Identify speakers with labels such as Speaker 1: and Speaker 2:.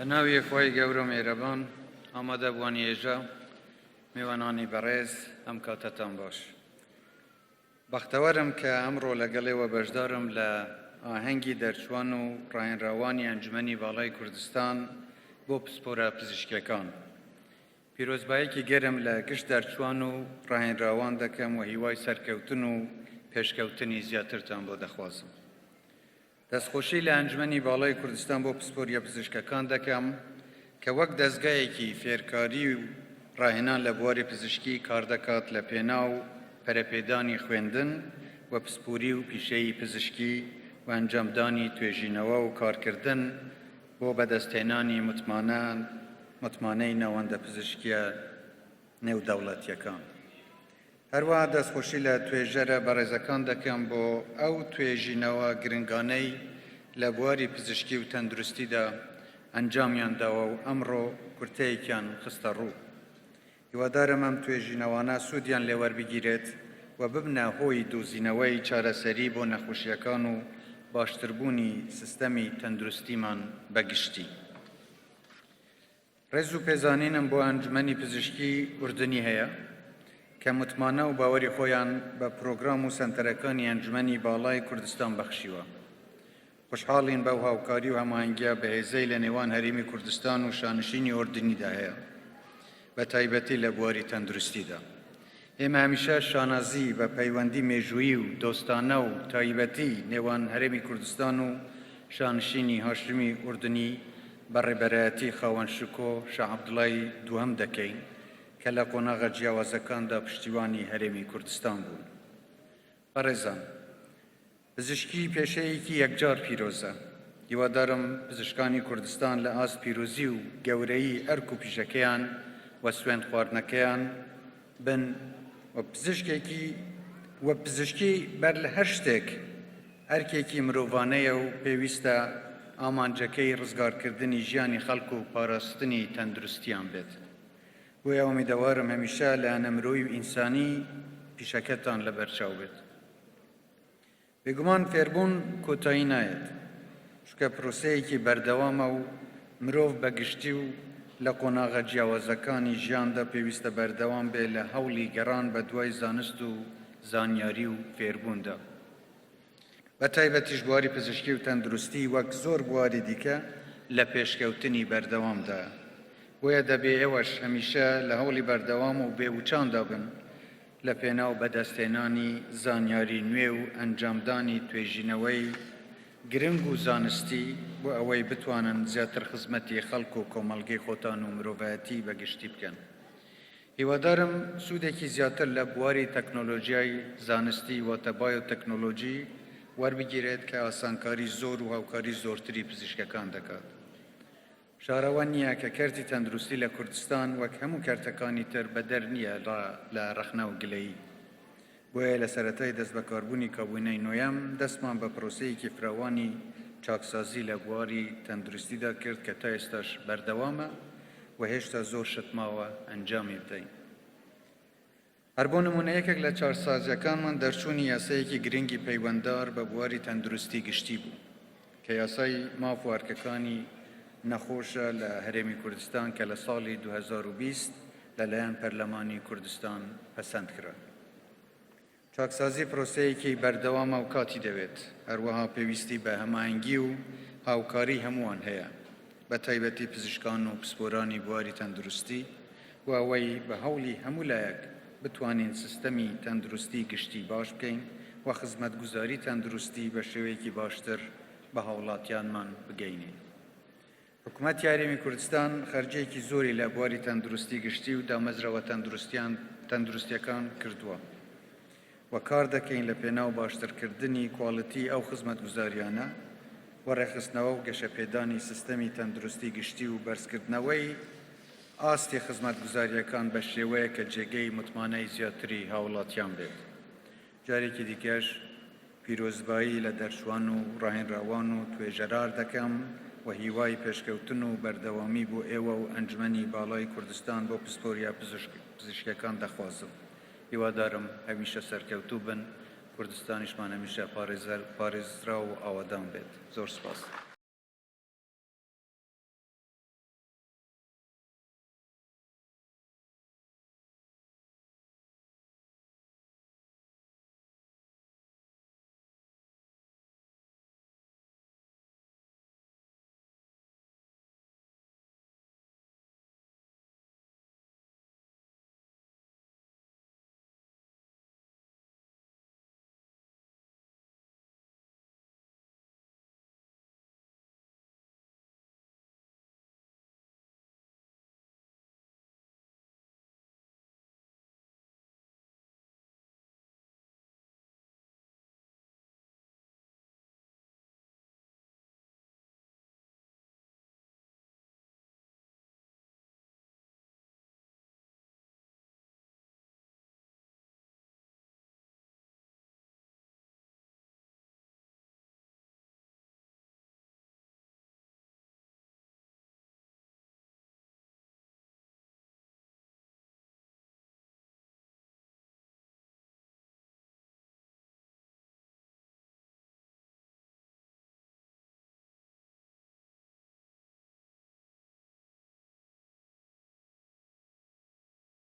Speaker 1: ناوی خوای گەورە میێرەبان ئامادە بووان ێژە میوانانی بەڕێز ئەم کاتەتان باش. بەختەوەرم کە ئەمڕۆ لەگەڵێوە بەشدارم لە ئاهەنگی دەرچوان و ڕاهێنراوانی ئەنجومەنی باڵای کوردستان بۆ پسپۆرە پزیشکیەکان. پیرۆزبایەکی گەرم لە گشت دەرچوان و ڕاهێنراوان دەکەم و هیوای سەرکەوتن و پێشکەوتنی زیاترتان بۆ دەخوازم. دەستخۆشی لە ئەنجومەنی باڵای کوردستان بۆ پسپۆریە پزیشکەکان دەکەم کە وەک دەستگایەکی فێرکاری و ڕاهێنان لە بواری پزیشکی کار دەکات لە پێناو پەرەپێدانی خوێندن و پسپوری و پیشەی پزیشکی و ئەنجامدانی توێژینەوە و کارکردن بۆ بەدەستهێنانی متمانەی نەوەندە پزیشکیە نێودەوڵەتیەکان. هەروەها دەستخۆشی لە توێژەرە بەڕێزەکان دەکەم بۆ ئەو توێژینەوە گرنگانەی لە بواری پزیشکی و تەندروستیدا ئەنجامیانداوە و ئەمڕۆ کورتەیەکیان خستە ڕوو. هیوادارم ئەم توێژینەوانە سوودیان لێوەربگیرێت و ببنە هۆی دۆزینەوەی چارەسەری بۆ نەخۆشیەکان و باشتربوونی سیستەمی تەندروستیمان بەگشتی. ڕێز و پێزانینم بۆ ئەنجومەنی پزیشکی ئوردنی هەیە کە متمانە و باوەری خۆیان بە پرۆگرام و سەنتەرەکانی ئەنجومەنی باڵای کوردستان بەخشیوە. خوشحاڵین بەو هاوکاری و هەماهەنگیە بەهێزەی لە نێوان هەرێمی کوردستان و شانشینی ئوردنیدا هەیە، بە تایبەتی لە بواری تەندروستیدا. ئێمە هەمیشە شانازی بە پەیوەندی مێژوویی و دۆستانە و تایبەتی نێوان هەرێمی کوردستان و شانشینی هاشمی ئوردنی بە ڕێبەرایەتی خاوەن شکۆ شاح عەبدوڵای دووهەم دەکەین کە لە قۆناغە جیاوازەکاندا پشتیوانی هەرێمی کوردستان بوون. بەڕێزان، پزیشکی پێشەیەکی یەکجار پیرۆزە. هیوادارم پزیشکانی کوردستان لە ئاست پیرۆزی و گەورەی ئەرک و پیشەکەیان و سوێند خواردنەکەیان بن و پزیشکی بەر لە هەر شتێک ئەرکێکی مرۆڤانەیە و پێویستە ئامانجەکەی ڕزگارکردنی ژیانی خەڵک و پاراستنی تەندروستیان بێت. بۆیە ئومیدوارم هەمیشە لە نەمرۆی و ئینسانی پیشەکەتان لەبەرچاو بێت. بێگومان فێربوون کۆتایی نایەت، چونکە پرۆسەیەکی بەردەوامە و مرۆڤ بەگشتی و لە قۆناغە جیاوازەکانی ژیاندا پێویستە بەردەوام بێت لە هەوڵی گەڕان بە دوای زانست و زانیاری و فێربووندا. بە تایبەتیش بواری پزیشکی و تەندروستی وەک زۆر بواری دیکە لە پێشکەوتنی بەردەوامدایە. بۆیە دەبێ ئێوەش هەمیشە لە هەوڵی بەردەوام و بێوچاندا بن لە پێناو بەدەستهێنانی زانیاری نوێ و ئەنجامدانی توێژینەوەی گرنگ و زانستی بۆ ئەوەی بتوانن زیاتر خزمەتی خەڵک و کۆمەڵگەی خۆتان و مرۆڤایەتی بەگشتی بکەن. هیوادارم سوودێکی زیاتر لە بواری تەکنۆلۆژیای زانستی واتە بایۆتەکنۆلۆژی وەربگیرێت کە ئاسانکاری زۆر و هاوکاری زۆرتری پزیشکەکان دەکات. شارەوە نییە کە کەرتی تەندروستی لە کوردستان وەک هەموو کەرتەکانی تر بەدەر نییە لە ڕەخنە و گلەیی. بۆیە لە سەرەتای دەست بەکاربوونی کابوونەی نۆیەم دەستمان بە پرۆسەیەکی فراوانی چاکسازی لە بواری تەندروستیدا کرد کە تا ئێستاش بەردەوامە و هێشتا زۆر شت ماوە ئەنجامی بدەین. هەر بۆ نمونە یەکێک لە چارەسازیەکانمان دەرچوونی یاسایەکی گرنگی پەیوەنددار بە بواری تەندروستی گشتی بوو کە یاسای ماف و ئەرکەکانی نەخۆشە لە هەرێمی کوردستان کە لە ساڵی 2020 لەلایەن پەرلەمانی کوردستان پەسەند کرا. چاکسازی پرۆسەیەکی بەردەوامە و کاتی دەوێت، هەروەها پێویستی بە هەماهەنگی و هاوکاری هەمووان هەیە، بە تایبەتی پزیشکان و پسپۆرانی بواری تەندروستی و ئەوەی بە هەوڵی هەموو لایەک بتوانین سیستەمی تەندروستی گشتی باش بکەین و خزمەتگوزاری تەندروستی بە شێوەیەکی باشتر بە هاوڵاتیانمان بگەینین. حکوومەتی هەرێمی کوردستان خەرجەیەکی زۆری لە بواری تەندروستی گشتی و دامەزراوە تەندروستیەکان کردووە و کار دەکەین لە پێناو باشترکردنی کواڵیتی ئەو خزمەتگوزاریانە و ڕێخستنەوە و گەشەپێدانی سیستەمی تەندروستی گشتی و بەرزکردنەوەی ئاستی خزمەتگوزاریەکان بە شێوەیە کە جێگەی متمانەی زیاتری هاوڵاتیان بێت. جارێکی دیکەش پیرۆزبایی لە دەرچوان و ڕاهێنراوان و توێژەرار دەکەم و هیوای پێشکەوتن و بەردەوامی بۆ ئێوە و ئەنجومەنی باڵای کوردستان بۆ پسپۆریە پزیشکەکان دەخوازم. هیوادارم هەمیشە سەرکەوتوو بن، کوردستانیشمان هەمیشە پارێزرا و ئاوادان بێت. زۆر سپاس.